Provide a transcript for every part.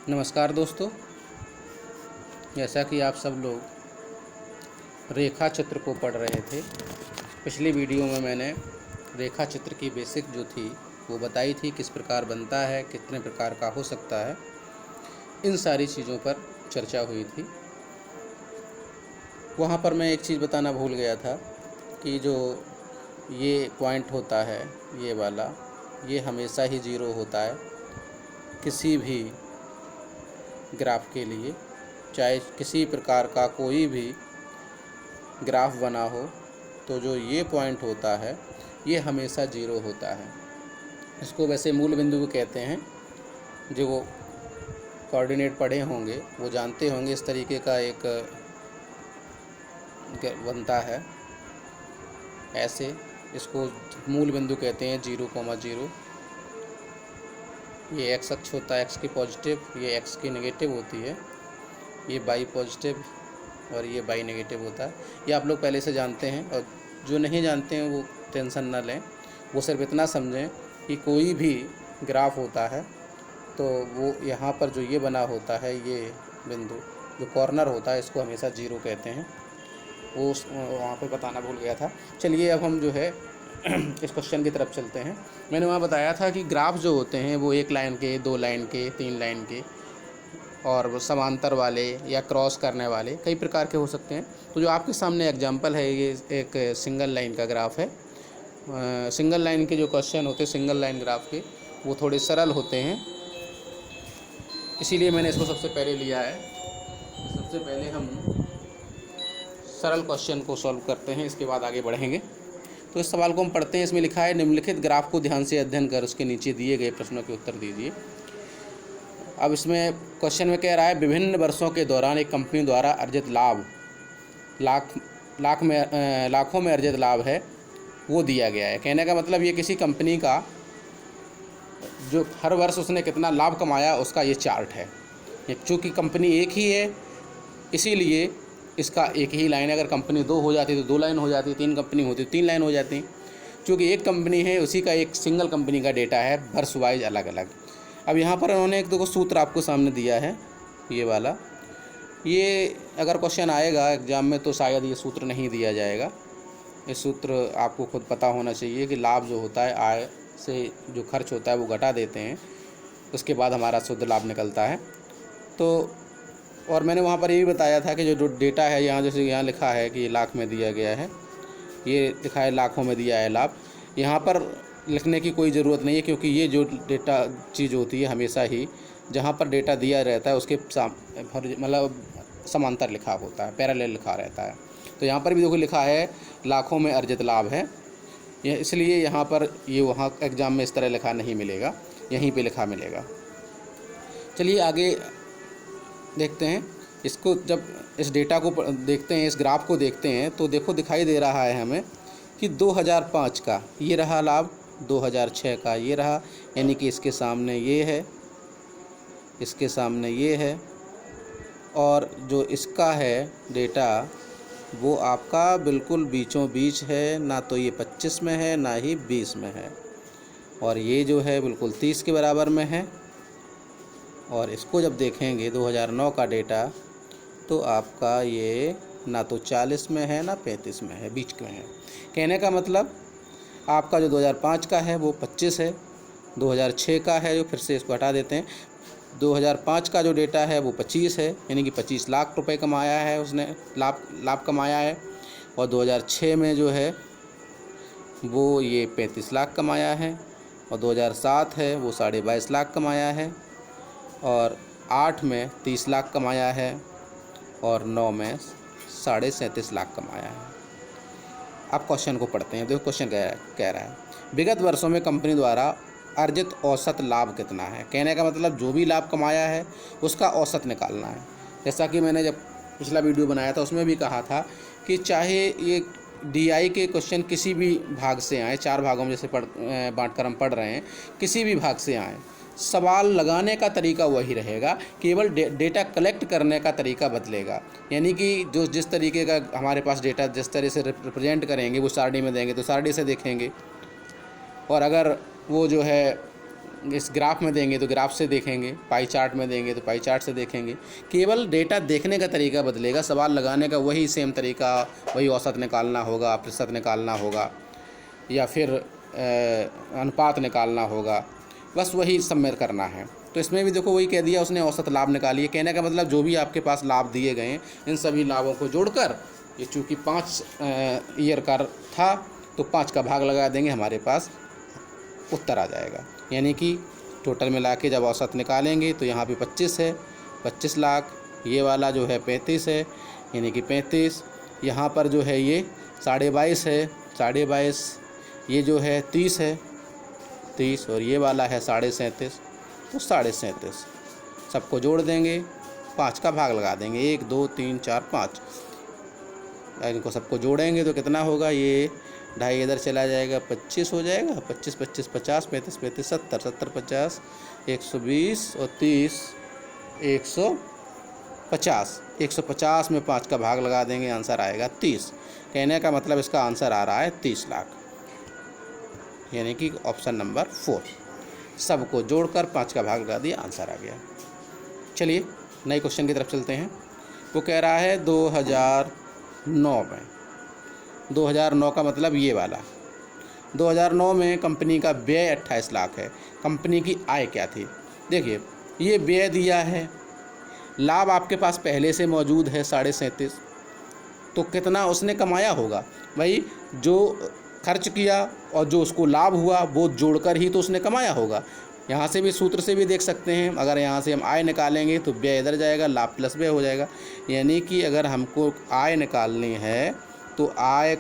नमस्कार दोस्तों। जैसा कि आप सब लोग रेखा चित्र को पढ़ रहे थे, पिछली वीडियो में मैंने रेखा चित्र की बेसिक जो थी वो बताई थी, किस प्रकार बनता है, कितने प्रकार का हो सकता है, इन सारी चीज़ों पर चर्चा हुई थी। वहाँ पर मैं एक चीज़ बताना भूल गया था कि जो ये पॉइंट होता है, ये वाला, ये हमेशा ही ज़ीरो होता है किसी भी ग्राफ के लिए। चाहे किसी प्रकार का कोई भी ग्राफ बना हो तो जो ये पॉइंट होता है ये हमेशा ज़ीरो होता है। इसको वैसे मूल बिंदु भी कहते हैं। जो वो कोऑर्डिनेट पढ़े होंगे वो जानते होंगे, इस तरीके का एक बनता है ऐसे। इसको मूल बिंदु कहते हैं 0,0। ये एक्स अक्ष होता है, एक्स की पॉजिटिव, ये एक्स की नेगेटिव होती है, ये बाई पॉजिटिव और ये बाई नेगेटिव होता है। ये आप लोग पहले से जानते हैं, और जो नहीं जानते हैं वो टेंशन ना लें। वो सिर्फ इतना समझें कि कोई भी ग्राफ होता है तो वो यहाँ पर जो ये बना होता है, ये बिंदु जो कॉर्नर होता है, इसको हमेशा 0 कहते हैं। वो वहाँ पर बताना भूल गया था। चलिए अब हम जो है इस क्वेश्चन की तरफ चलते हैं। मैंने वहाँ बताया था कि ग्राफ जो होते हैं वो 1 लाइन के, 2 लाइन के, 3 लाइन के और वो समांतर वाले या क्रॉस करने वाले कई प्रकार के हो सकते हैं। तो जो आपके सामने एग्जांपल है, ये एक सिंगल लाइन का ग्राफ है। सिंगल लाइन के जो क्वेश्चन होते हैं सिंगल लाइन ग्राफ के, वो थोड़े सरल होते हैं, इसीलिए मैंने इसको सबसे पहले लिया है। सबसे पहले हम सरल क्वेश्चन को सॉल्व करते हैं, इसके बाद आगे बढ़ेंगे। तो इस सवाल को हम पढ़ते हैं। इसमें लिखा है, निम्नलिखित ग्राफ को ध्यान से अध्ययन कर उसके नीचे दिए गए प्रश्नों के उत्तर दीजिए। अब इसमें क्वेश्चन में कह रहा है, विभिन्न वर्षों के दौरान एक कंपनी द्वारा अर्जित लाभ लाखों में अर्जित लाभ है, वो दिया गया है। कहने का मतलब ये किसी कंपनी का जो हर वर्ष उसने कितना लाभ कमाया उसका ये चार्ट है। चूँकि कंपनी एक ही है इसीलिए इसका एक ही लाइन है। अगर कंपनी 2 हो जाती तो 2 लाइन हो जाती, 3 कंपनी होती तो 3 लाइन हो जाती। चूँकि एक कंपनी है उसी का एक सिंगल कंपनी का डेटा है, वर्ष वाइज अलग अलग। अब यहाँ पर उन्होंने एक दो सूत्र आपको सामने दिया है, ये वाला। ये अगर क्वेश्चन आएगा एग्ज़ाम में तो शायद ये सूत्र नहीं दिया जाएगा। ये सूत्र आपको खुद पता होना चाहिए कि लाभ जो होता है, आय से जो खर्च होता है वो घटा देते हैं, उसके बाद हमारा शुद्ध लाभ निकलता है। तो और मैंने वहाँ पर ये भी बताया था कि जो डेटा है, यहाँ जैसे यहाँ लिखा है कि लाख में दिया गया है, ये लिखा है लाखों में दिया है लाभ। यहाँ पर लिखने की कोई ज़रूरत नहीं है, क्योंकि ये जो डेटा चीज़ होती है हमेशा ही जहाँ पर डेटा दिया रहता है उसके मतलब समांतर लिखा होता है, पैरेलल लिखा रहता है। तो यहाँ पर भी देखो लिखा है लाखों में अर्जित लाभ है, यह इसलिए यहाँ पर ये वहाँ एग्ज़ाम में इस तरह लिखा नहीं मिलेगा, यहीं पे लिखा मिलेगा। चलिए आगे देखते हैं इसको। जब इस डेटा को देखते हैं, इस ग्राफ को देखते हैं, तो देखो दिखाई दे रहा है हमें कि 2005 का ये रहा लाभ, 2006 का ये रहा, यानी कि इसके सामने ये है, इसके सामने ये है, और जो इसका है डेटा वो आपका बिल्कुल बीचों बीच है, ना तो ये 25 में है ना ही 20 में है, और ये जो है बिल्कुल 30 के बराबर में है। और इसको जब देखेंगे 2009 का डेटा तो आपका ये ना तो 40 में है ना 35 में है, बीच में है। कहने का मतलब आपका जो 2005 का है वो 25 है, 2006 का है जो फिर से इसको हटा देते हैं, 2005 का जो डेटा है वो 25 है, यानी कि 25 लाख रुपए कमाया है उसने, लाभ कमाया है। और 2006 में जो है वो ये 35 लाख कमाया है, और 2007 है वो 22.5 लाख कमाया है, और 8 में 30 लाख कमाया है, और 9 में 37.5 लाख कमाया है। अब क्वेश्चन को पढ़ते हैं। देखो क्वेश्चन कह रहा है, विगत वर्षों में कंपनी द्वारा अर्जित औसत लाभ कितना है। कहने का मतलब जो भी लाभ कमाया है उसका औसत निकालना है। जैसा कि मैंने जब पिछला वीडियो बनाया था उसमें भी कहा था कि चाहे ये DI के क्वेश्चन किसी भी भाग से आए, 4 भागों में जैसे बांट कर हम पढ़ रहे हैं, किसी भी भाग से आए, सवाल लगाने का तरीका वही रहेगा, केवल डेटा कलेक्ट करने का तरीका बदलेगा। यानी कि जो जिस तरीके का हमारे पास डेटा जिस तरह से रिप्रेजेंट करेंगे, वो सारणी में देंगे तो सारणी से देखेंगे, और अगर वो जो है इस ग्राफ में देंगे तो ग्राफ से देखेंगे, पाई चार्ट में देंगे तो पाई चार्ट से देखेंगे। केवल डेटा देखने का तरीका बदलेगा, सवाल लगाने का वही सेम तरीका, वही औसत निकालना होगा, प्रतिशत निकालना होगा, या फिर अनुपात निकालना होगा, बस वही सबमिट करना है। तो इसमें भी देखो वही कह दिया उसने, औसत लाभ निकालिए। कहने का मतलब जो भी आपके पास लाभ दिए गए हैं इन सभी लाभों को जोड़कर, ये चूँकि 5 ईयर का था तो 5 का भाग लगा देंगे, हमारे पास उत्तर आ जाएगा। यानी कि टोटल मिला के जब औसत निकालेंगे तो यहाँ पे 25 है, 25 लाख, ये वाला जो है 35 है, यानी कि 35, यहाँ पर जो है ये 22.5 है, 22.5, ये जो है 30 है, 30, और ये वाला है 37.5, तो 37.5 सबको जोड़ देंगे, 5 का भाग लगा देंगे, 1 2 3 4 5, इनको सबको जोड़ेंगे तो कितना होगा, ये 2.5 इधर चला जाएगा, 25 हो जाएगा, 25 25 50, 35 35 70, 70 50, 120 और 30 150, 150 में 5 का भाग लगा देंगे, आंसर आएगा 30। कहने का मतलब इसका आंसर आ रहा है 30 लाख, यानी कि ऑप्शन नंबर 4, सबको जोड़कर 5 का भाग लगा दिया, आंसर आ गया। चलिए नए क्वेश्चन की तरफ चलते हैं। वो कह रहा है 2009 में, 2009 का मतलब ये वाला, 2009 में कंपनी का व्यय 28 लाख है, कंपनी की आय क्या थी? देखिए ये व्यय दिया है, लाभ आपके पास पहले से मौजूद है 37.5, तो कितना उसने कमाया होगा भाई, जो खर्च किया और जो उसको लाभ हुआ वो जोड़कर ही तो उसने कमाया होगा। यहाँ से भी सूत्र से भी देख सकते हैं, अगर यहाँ से हम आय निकालेंगे तो व्यय इधर जाएगा, लाभ प्लस व्यय हो जाएगा। यानी कि अगर हमको आय निकालनी है तो आय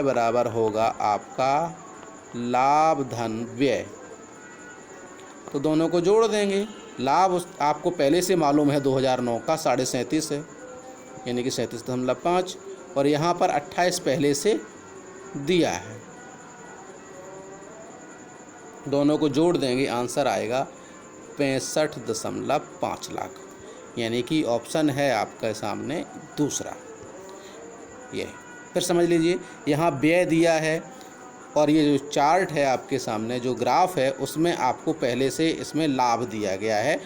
बराबर होगा आपका लाभ धन व्यय, तो दोनों को जोड़ देंगे। लाभ आपको पहले से मालूम है 2009 का 37.5 है, यानी कि 37.5, और यहाँ पर 28 पहले से दिया है, दोनों को जोड़ देंगे, आंसर आएगा 65.5 लाख, यानी कि ऑप्शन है आपके सामने दूसरा। ये फिर समझ लीजिए, यहाँ व्यय दिया है और ये जो चार्ट है आपके सामने, जो ग्राफ है, उसमें आपको पहले से इसमें लाभ दिया गया है।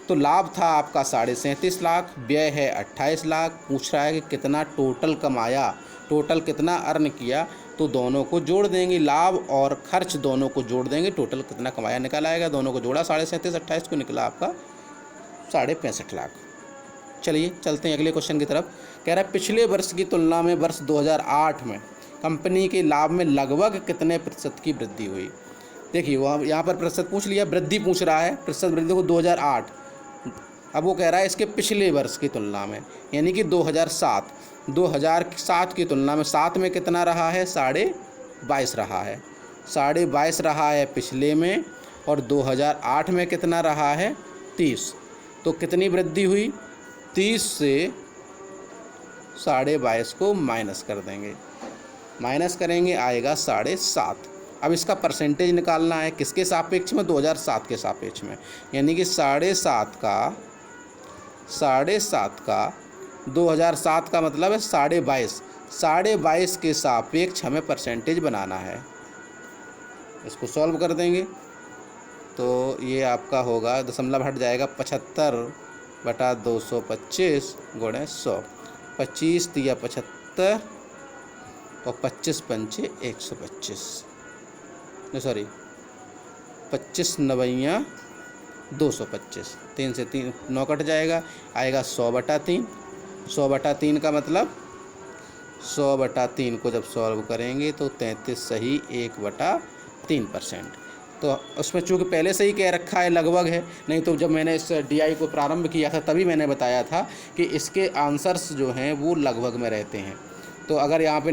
तो लाभ था आपका 37.5 लाख, व्यय है 28 लाख। पूछ रहा है कि कितना टोटल कमाया, टोटल कितना अर्न किया, तो दोनों को जोड़ देंगे, लाभ और खर्च दोनों को जोड़ देंगे, टोटल कितना कमाया निकल आएगा। दोनों को जोड़ा 37.5 28 को निकला आपका 65.5 लाख। चलिए चलते हैं अगले क्वेश्चन की तरफ। कह रहा है पिछले वर्ष की तुलना में वर्ष 2008 में कंपनी के लाभ में लगभग कितने प्रतिशत की वृद्धि हुई? देखिए वह यहाँ पर प्रतिशत पूछ लिया, वृद्धि पूछ रहा है, प्रतिशत वृद्धि को 2008, अब वो कह रहा है इसके पिछले वर्ष की तुलना में, यानी कि 2007 की तुलना में 7 में कितना रहा है, 22.5 रहा है, 22.5 रहा है पिछले में, और 2008 में कितना रहा है, 30। तो कितनी वृद्धि हुई, 30 से 22.5 को माइनस कर देंगे, माइनस करेंगे आएगा 7.5। अब इसका परसेंटेज निकालना है, किसके सापेक्ष में, 2007 के सापेक्ष में, यानी कि 7.5 का 2007 का मतलब है 22.5, 22.5 के सापेक्ष हमें परसेंटेज बनाना है। इसको सॉल्व कर देंगे तो ये आपका होगा, दशमलव हट जाएगा, 75/225 गुणे 100, 25 दिया 75 और 25 पंचे 125, सॉरी 25 9 225, 3 से 3 9 कट जाएगा, आएगा 100/3। 100/3 का मतलब 100/3 को जब सॉल्व करेंगे तो 33 सही 1/3%। तो उसमें चूँकि पहले से ही कह रखा है लगभग है, नहीं तो जब मैंने इस DI को प्रारंभ किया था तभी मैंने बताया था कि इसके आंसर्स जो हैं वो लगभग में रहते हैं। तो अगर यहाँ पे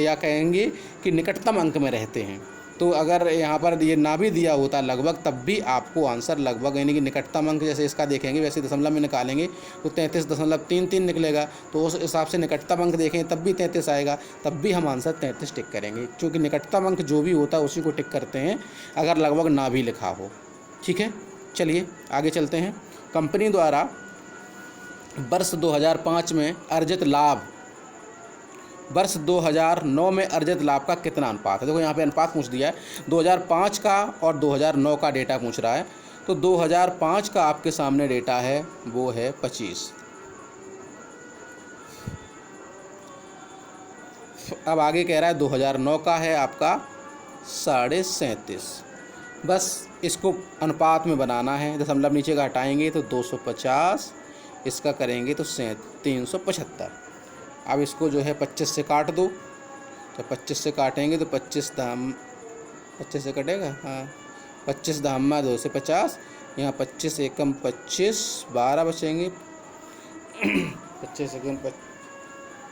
या कहेंगे कि निकटतम अंक में रहते हैं, तो अगर यहाँ पर ये ना भी दिया होता लगभग, तब भी आपको आंसर लगभग यानी कि निकटतम अंक जैसे इसका देखेंगे वैसे दशमलव में निकालेंगे तो 33.33 निकलेगा। तो उस हिसाब से निकटतम अंक देखें तब भी 33 आएगा, तब भी हम आंसर 33 टिक करेंगे, क्योंकि निकटतम अंक जो भी होता है उसी को टिक करते हैं अगर लगभग ना भी लिखा हो। ठीक है, चलिए आगे चलते हैं। कंपनी द्वारा वर्ष 2005 में अर्जित लाभ वर्ष 2009 में अर्जित लाभ का कितना अनुपात है। देखो यहाँ पे अनुपात पूछ दिया है, 2005 का और 2009 का डेटा पूछ रहा है। तो 2005 का आपके सामने डेटा है वो है 25। अब आगे कह रहा है 2009 का है आपका 37.5। बस इसको अनुपात में बनाना है, दशमलव नीचे का हटाएंगे तो 250, इसका करेंगे तो 375। अब इसको जो है 25 से काट दो, तो 25 से काटेंगे तो 25 से कटेगा, हाँ 25 दहम्मा 2 से 50, यहाँ 25 एकम 25, 12 बचेंगे 25 एकम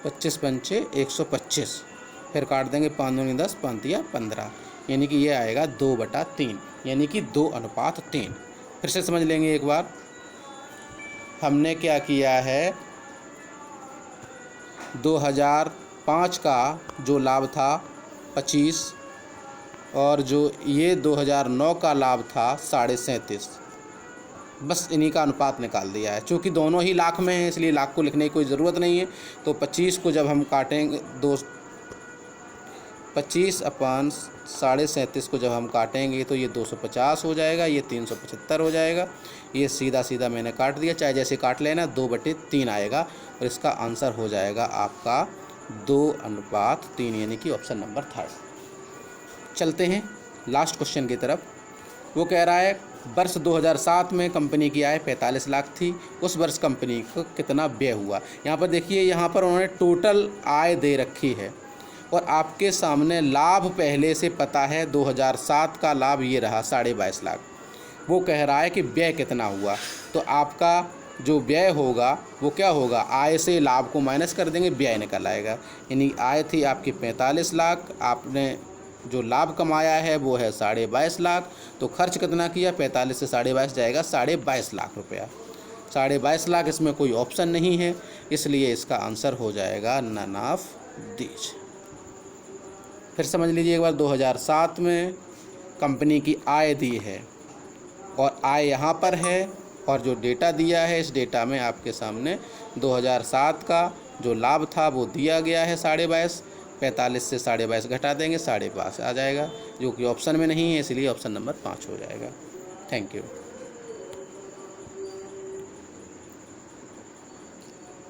25 पंचे 125, फिर काट देंगे 5 दूनी 10, 5 तिया 15, यानी कि ये आएगा 2/3, यानी कि 2:3। फिर से समझ लेंगे एक बार। हमने क्या किया है, 2005 का जो लाभ था 25 और जो ये 2009 का लाभ था 37.5, बस इन्हीं का अनुपात निकाल दिया है। चूँकि दोनों ही लाख में है इसलिए लाख को लिखने की कोई ज़रूरत नहीं है। तो 25 को जब हम काटेंगे 25/37.5 को जब हम काटेंगे तो ये 250 हो जाएगा, ये 375 हो जाएगा। ये सीधा सीधा मैंने काट दिया, चाहे जैसे काट लेना, 2/3 आएगा और इसका आंसर हो जाएगा आपका 2:3, यानी कि ऑप्शन नंबर 3। चलते हैं लास्ट क्वेश्चन की तरफ। वो कह रहा है वर्ष 2007 में कंपनी की आय 45 लाख थी, उस वर्ष कंपनी को कितना व्यय हुआ। यहाँ पर देखिए, यहाँ पर उन्होंने टोटल आय दे रखी है और आपके सामने लाभ पहले से पता है। 2007 का लाभ ये रहा 22.5 लाख। वो कह रहा है कि व्यय कितना हुआ, तो आपका जो व्यय होगा वो क्या होगा, आय से लाभ को माइनस कर देंगे, व्यय निकल आएगा। यानी आय थी आपकी 45 लाख, आपने जो लाभ कमाया है वो है 22.5 लाख, तो खर्च कितना किया, 45 से 22.5 जाएगा 22.5 लाख रुपया। 22.5 लाख, इसमें कोई ऑप्शन नहीं है, इसलिए इसका आंसर हो जाएगा नन ऑफ दीज। फिर समझ लीजिए एक बार, 2007 में कंपनी की आय दी है और आय यहाँ पर है और जो डेटा दिया है इस डेटा में आपके सामने 2007 का जो लाभ था वो दिया गया है 22.5, 45 से 22.5 घटा देंगे 5.5 आ जाएगा, जो कि ऑप्शन में नहीं है, इसलिए ऑप्शन नंबर 5 हो जाएगा। Thank you.